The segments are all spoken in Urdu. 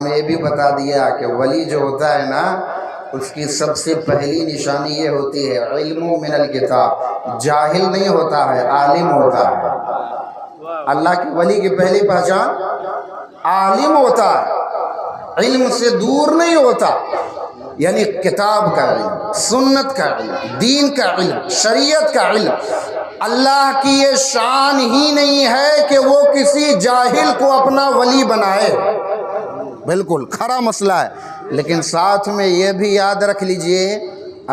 یہ بھی بتا دیا کہ ولی جو ہوتا ہے نا اس کی سب سے پہلی نشانی یہ ہوتی ہے علم من الکتاب، جاہل نہیں ہوتا ہے، عالم ہوتا ہے۔ اللہ کے ولی کی پہلی پہچان عالم ہوتا ہے، علم سے دور نہیں ہوتا، یعنی کتاب کا علم، سنت کا علم، دین کا علم، شریعت کا علم۔ اللہ کی یہ شان ہی نہیں ہے کہ وہ کسی جاہل کو اپنا ولی بنائے، بالکل کھرا مسئلہ ہے۔ لیکن ساتھ میں یہ بھی یاد رکھ لیجئے،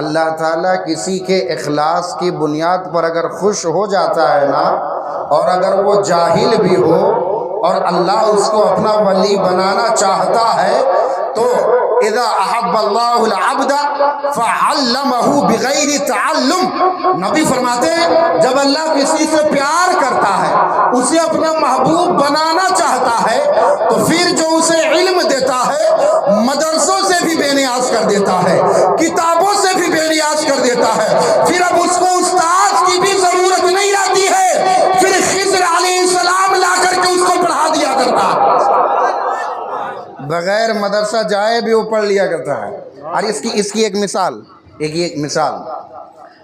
اللہ تعالیٰ کسی کے اخلاص کی بنیاد پر اگر خوش ہو جاتا ہے نا، اور اگر وہ جاہل بھی ہو اور اللہ اس کو اپنا ولی بنانا چاہتا ہے تو اذا احب اللہ العبد فعلمہ بغیر تعلم، نبی فرماتے ہیں جب اللہ کسی سے پیار کرتا ہے، اسے اپنا محبوب بنانا چاہتا ہے، تو پھر جو اسے علم دیتا ہے مدرسوں سے بھی بے نیاز کر دیتا ہے، کتابوں سے بھی بے نیاز کر دیتا ہے، پھر اب اس کو استاد کی بھی ضرورت نہیں رہتی ہے، پھر خضر علیہ السلام لا کر کے اس کو پڑھا دیا کرتا ہے، بغیر مدرسہ جائے بھی وہ پڑھ لیا کرتا ہے۔ اور اس کی ایک مثال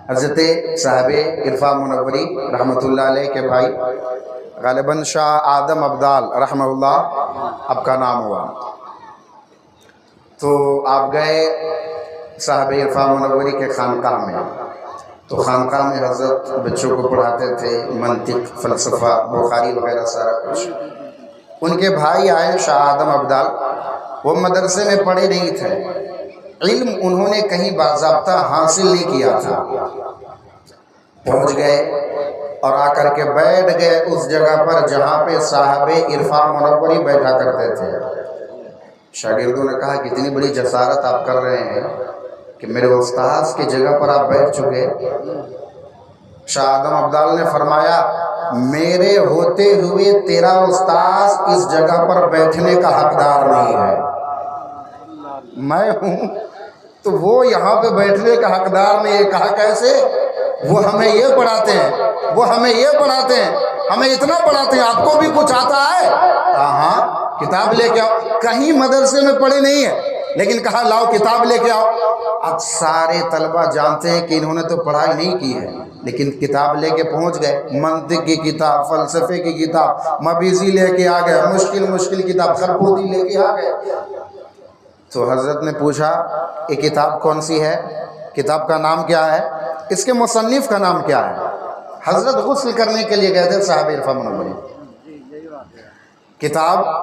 حضرت صاحب عرفان منوری رحمۃ اللہ علیہ کے بھائی غالباً شاہ آدم ابدال رحمہ اللہ آپ کا نام ہوا، تو آپ گئے صاحب عرفان منوری کے خانقاہ میں، تو خانقاہ میں حضرت بچوں کو پڑھاتے تھے منطق، فلسفہ، بخاری وغیرہ سارا کچھ۔ ان کے بھائی آئے شاہ آدم ابدال، وہ مدرسے میں پڑھے نہیں تھے، علم انہوں نے کہیں باضابطہ حاصل نہیں کیا تھا، پہنچ گئے اور آ کر کے بیٹھ گئے اس جگہ پر جہاں پہ صاحب عرفان منوری بیٹھا کرتے تھے۔ شاگردوں نے کہا کتنی بڑی جسارت آپ کر رہے ہیں کہ میرے استاذ کی جگہ پر آپ بیٹھ چکے۔ شاہ آدم ابدال نے فرمایا میرے ہوتے ہوئے تیرا استاذ اس جگہ پر بیٹھنے کا حقدار نہیں ہے، میں ہوں تو وہ یہاں پہ بیٹھنے کا حقدار نہیں ہے۔ کہا کیسے؟ وہ ہمیں یہ پڑھاتے ہیں، وہ ہمیں یہ پڑھاتے ہیں، ہمیں اتنا پڑھاتے ہیں، آپ کو بھی کچھ آتا ہے؟ ہاں کتاب لے کے آؤ۔ کہیں مدرسے میں پڑھے نہیں ہے لیکن کہا لاؤ کتاب لے کے آؤ۔ اب سارے طلبہ جانتے ہیں کہ انہوں نے تو پڑھائی نہیں کی ہے لیکن کتاب لے کے پہنچ گئے، منطق کی کتاب، فلسفے کی کتاب، مبیزی لے کے آ گئے، مشکل کتاب خرپوتی لے کے آ گئے۔ تو حضرت نے پوچھا یہ کتاب کون سی ہے، کتاب کا نام کیا ہے، اس کے مصنف کا نام کیا ہے؟ حضرت غسل کرنے کے لیے گئے تھے صاحب عرفان منوری، کتاب